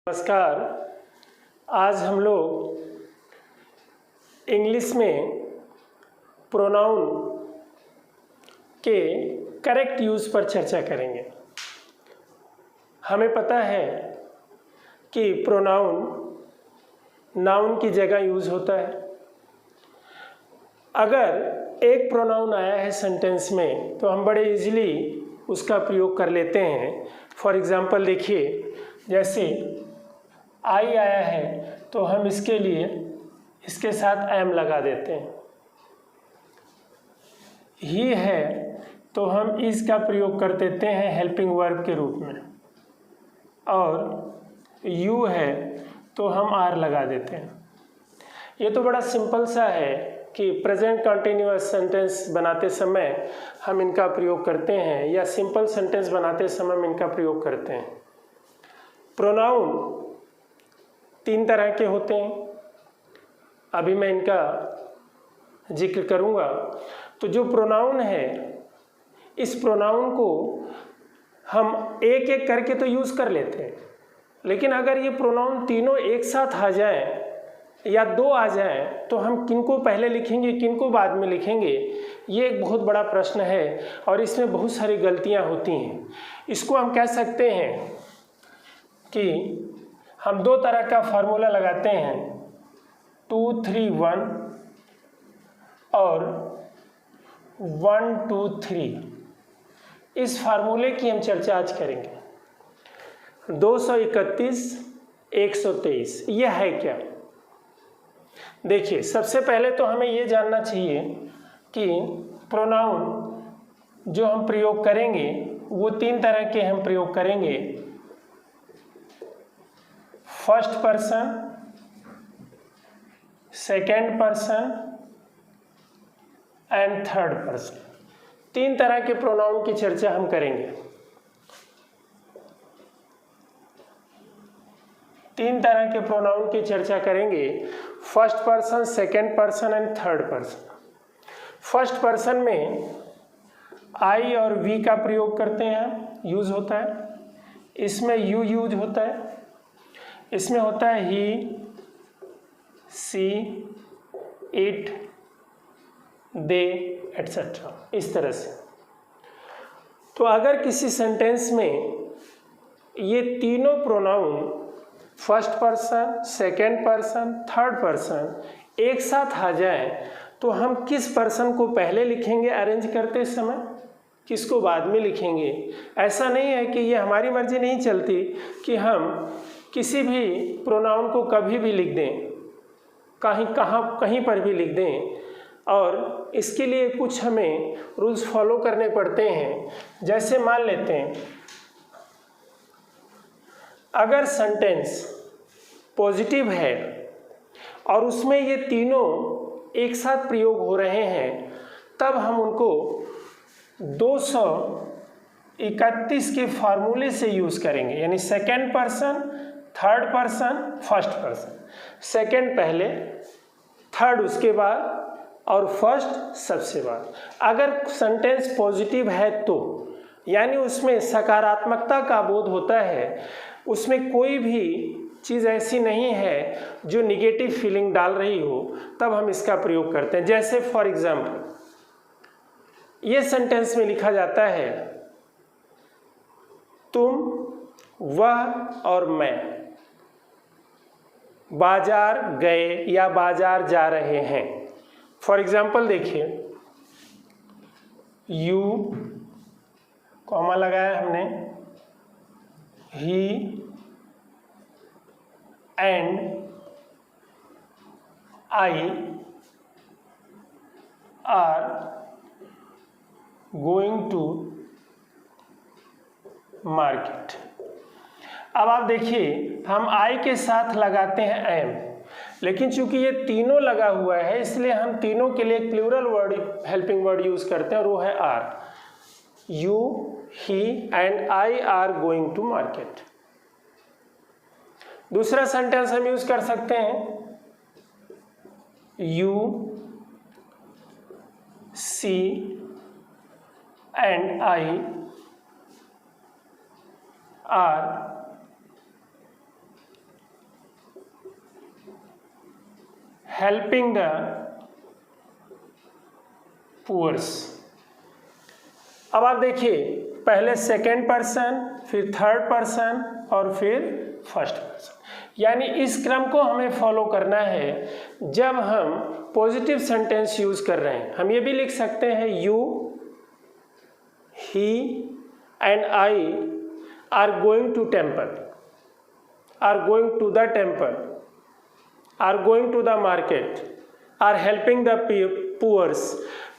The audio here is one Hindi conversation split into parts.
नमस्कार। आज हम लोग इंग्लिश में प्रोनाउन के करेक्ट यूज़ पर चर्चा करेंगे। हमें पता है कि प्रोनाउन नाउन की जगह यूज़ होता है। अगर एक प्रोनाउन आया है सेंटेंस में तो हम बड़े इजीली उसका प्रयोग कर लेते हैं। फॉर एग्ज़ाम्पल देखिए, जैसे आई आया है तो हम इसके लिए इसके साथ एम लगा देते हैं। ही है तो हम इसका प्रयोग कर देते हैं हेल्पिंग वर्ब के रूप में, और यू है तो हम आर लगा देते हैं। ये तो बड़ा सिंपल सा है कि प्रेजेंट कंटिन्यूअस सेंटेंस बनाते समय हम इनका प्रयोग करते हैं, या सिंपल सेंटेंस बनाते समय हम इनका प्रयोग करते हैं। प्रोनाउन तीन तरह के होते हैं, अभी मैं इनका जिक्र करूंगा। तो जो प्रोनाउन है, इस प्रोनाउन को हम एक एक करके तो यूज़ कर लेते हैं, लेकिन अगर ये प्रोनाउन तीनों एक साथ आ जाएं या दो आ जाएं तो हम किनको पहले लिखेंगे, किनको बाद में लिखेंगे, ये एक बहुत बड़ा प्रश्न है और इसमें बहुत सारी गलतियां होती हैं। इसको हम कह सकते हैं कि हम दो तरह का फार्मूला लगाते हैं, 2 3 1 और 1 2 3। इस फार्मूले की हम चर्चा आज करेंगे। 231 123 यह है क्या? देखिए, सबसे पहले तो हमें ये जानना चाहिए कि प्रोनाउन जो हम प्रयोग करेंगे वो तीन तरह के हम प्रयोग करेंगे। First person, second person and third person. तीन तरह के प्रोनाउन की चर्चा हम करेंगे। तीन तरह के प्रोनाउन की चर्चा करेंगे, first person, second person and third person. First person में आई और वी का प्रयोग करते हैं, यूज होता है। इसमें यू यूज होता है। इसमें होता है ही, सी, इट, दे एटसेट्रा, इस तरह से। तो अगर किसी सेंटेंस में ये तीनों pronoun first person, second person, third person एक साथ आ जाए तो हम किस पर्सन को पहले लिखेंगे अरेंज करते समय, किसको बाद में लिखेंगे? ऐसा नहीं है कि ये हमारी मर्जी नहीं चलती कि हम किसी भी प्रोनाउन को कभी भी लिख दें, कहीं पर भी लिख दें, और इसके लिए कुछ हमें रूल्स फॉलो करने पड़ते हैं। जैसे मान लेते हैं, अगर सेंटेंस पॉजिटिव है और उसमें ये तीनों एक साथ प्रयोग हो रहे हैं, तब हम उनको 231 के फार्मूले से यूज करेंगे। यानी second person, third person, first person. Second पहले, थर्ड उसके बाद और फर्स्ट सबसे बाद। अगर सेंटेंस पॉजिटिव है तो यानी उसमें सकारात्मकता का बोध होता है, उसमें कोई भी चीज़ ऐसी नहीं है जो निगेटिव फीलिंग डाल रही हो, तब हम इसका प्रयोग करते हैं। जैसे फॉर एग्जाम्पल ये सेंटेंस में लिखा जाता है, तुम, वह और मैं बाजार गए या बाजार जा रहे हैं। फॉर एग्जाम्पल देखिए, यू, कॉमा लगाया हमने, he and I are going to market. अब आप देखिए, हम आई के साथ लगाते हैं एम, लेकिन चूंकि ये तीनों लगा हुआ है इसलिए हम तीनों के लिए एक plural word, helping word use करते हैं, और वो है are. You, he and I are going to market. दूसरा सेंटेंस हम यूज कर सकते हैं, you, she and I are helping the poors. अब आप देखिए, पहले सेकेंड पर्सन, फिर थर्ड पर्सन और फिर फर्स्ट पर्सन, यानी इस क्रम को हमें फॉलो करना है जब हम पॉजिटिव सेंटेंस यूज कर रहे हैं। हम ये भी लिख सकते हैं you, he and I are going to temple, are going to the temple, are going to the market, are helping the poors.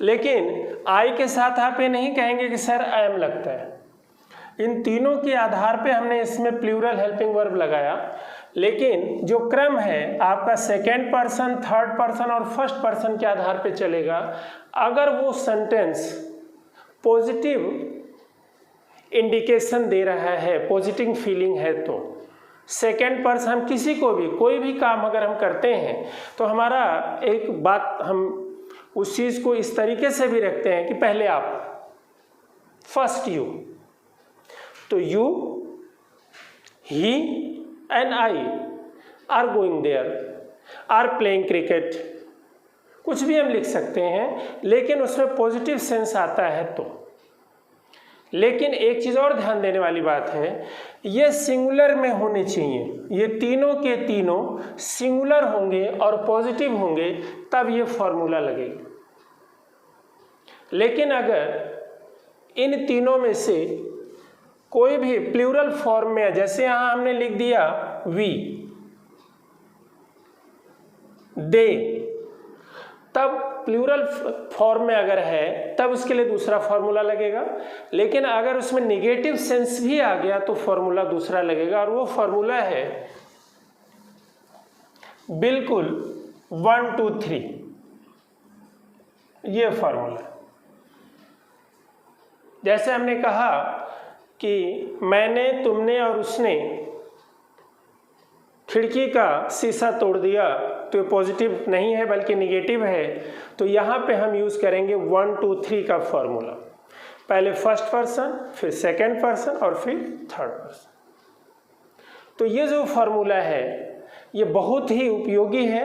लेकिन आई के साथ आप ये नहीं कहेंगे कि सर आई एम लगता है। इन तीनों के आधार पे हमने इसमें प्लूरल हेल्पिंग वर्ब लगाया, लेकिन जो क्रम है आपका सेकेंड पर्सन, थर्ड पर्सन और फर्स्ट पर्सन के आधार पे चलेगा। अगर वो सेंटेंस पॉजिटिव इंडिकेशन दे रहा है, पॉजिटिव फीलिंग है, तो सेकेंड पर्सन, हम किसी को भी कोई भी काम अगर हम करते हैं तो हमारा एक बात, हम उस चीज़ को इस तरीके से भी रखते हैं कि पहले आप, फर्स्ट यू। तो you, he and I are going there, are playing cricket, कुछ भी हम लिख सकते हैं, लेकिन उसमें पॉजिटिव सेंस आता है तो। लेकिन एक चीज़ और ध्यान देने वाली बात है, ये सिंगुलर में होने चाहिए, ये तीनों के तीनों सिंगुलर होंगे और पॉजिटिव होंगे, तब ये फॉर्मूला लगेगा। लेकिन अगर इन तीनों में से कोई भी प्लूरल फॉर्म में है, जैसे यहां हमने लिख दिया वी, दे, तब प्लूरल फॉर्म में अगर है तब उसके लिए दूसरा फॉर्मूला लगेगा। लेकिन अगर उसमें निगेटिव सेंस भी आ गया तो फॉर्मूला दूसरा लगेगा, और वो फॉर्मूला है बिल्कुल 1 2 3, ये फॉर्मूला। जैसे हमने कहा कि मैंने, तुमने और उसने खिड़की का शीशा तोड़ दिया, तो ये पॉजिटिव नहीं है बल्कि निगेटिव है, तो यहाँ पे हम यूज़ करेंगे 1 2 3 का फॉर्मूला। पहले फर्स्ट पर्सन, फिर सेकेंड पर्सन और फिर थर्ड पर्सन। तो ये जो फॉर्मूला है ये बहुत ही उपयोगी है।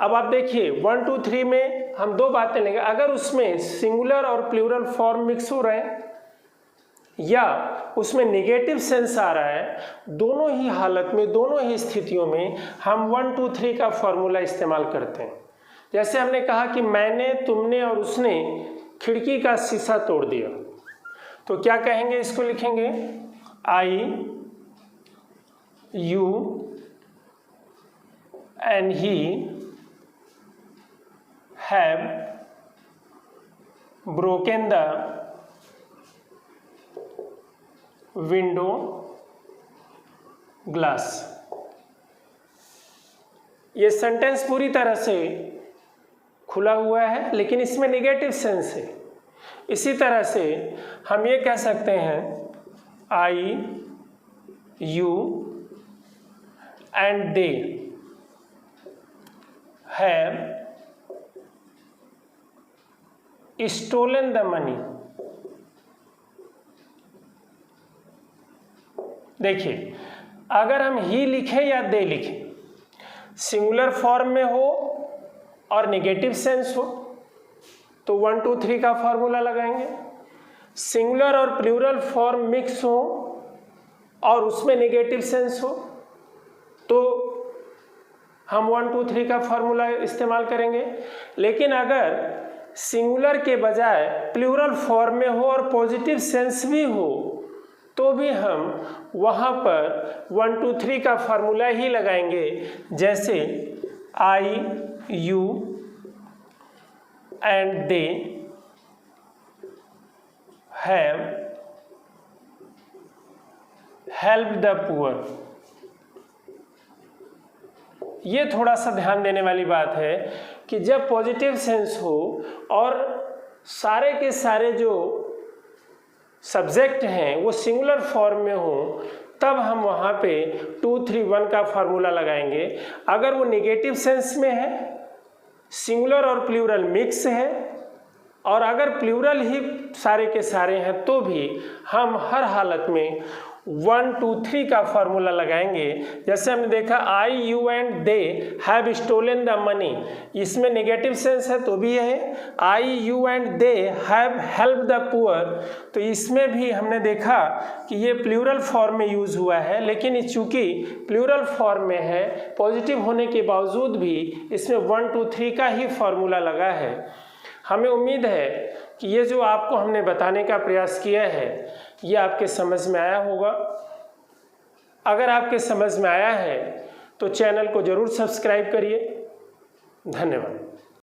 अब आप देखिए 1 2 3 में हम दो बातें लेंगे, अगर उसमें सिंगुलर और प्लूरल फॉर्म मिक्स हो रहे हैं या उसमें नेगेटिव सेंस आ रहा है, दोनों ही हालत में, दोनों ही स्थितियों में हम 1 2 3 का फॉर्मूला इस्तेमाल करते हैं। जैसे हमने कहा कि मैंने, तुमने और उसने खिड़की का शीशा तोड़ दिया, तो क्या कहेंगे, इसको लिखेंगे I, you and he have broken the window glass. ये सेंटेंस पूरी तरह से खुला हुआ है, लेकिन इसमें नेगेटिव सेंस है। इसी तरह से हम ये कह सकते हैं I, you and they have stolen the money. देखिए, अगर हम ही लिखें या दे लिखें, सिंगुलर फॉर्म में हो और नेगेटिव सेंस हो तो 1 2 3 का फॉर्मूला लगाएंगे। सिंगुलर और प्लूरल फॉर्म मिक्स हो और उसमें नेगेटिव सेंस हो तो हम 1 2 3 का फॉर्मूला इस्तेमाल करेंगे। लेकिन अगर सिंगुलर के बजाय प्लूरल फॉर्म में हो और पॉजिटिव सेंस भी हो तो भी हम वहाँ पर 1 2 3 का फार्मूला ही लगाएंगे। जैसे I, you and they have help the poor. ये थोड़ा सा ध्यान देने वाली बात है कि जब पॉजिटिव सेंस हो और सारे के सारे जो सब्जेक्ट हैं वो सिंगुलर फॉर्म में हो तब हम वहाँ पे 2 3 1 का फार्मूला लगाएंगे। अगर वो नेगेटिव सेंस में है, सिंगुलर और प्लूरल मिक्स है और अगर प्लूरल ही सारे के सारे हैं तो भी हम हर हालत में 1 2 3 का फॉर्मूला लगाएंगे। जैसे हमने देखा I, you and they have stolen the money, इसमें नेगेटिव सेंस है तो भी है। I, you and they have helped the poor, तो इसमें भी हमने देखा कि ये प्लूरल फॉर्म में यूज हुआ है, लेकिन चूंकि प्लूरल फॉर्म में है पॉजिटिव होने के बावजूद भी इसमें 1 2 3 का ही फॉर्मूला लगा है। हमें उम्मीद है कि ये जो आपको हमने बताने का प्रयास किया है ये आपके समझ में आया होगा। अगर आपके समझ में आया है तो चैनल को ज़रूर सब्सक्राइब करिए। धन्यवाद।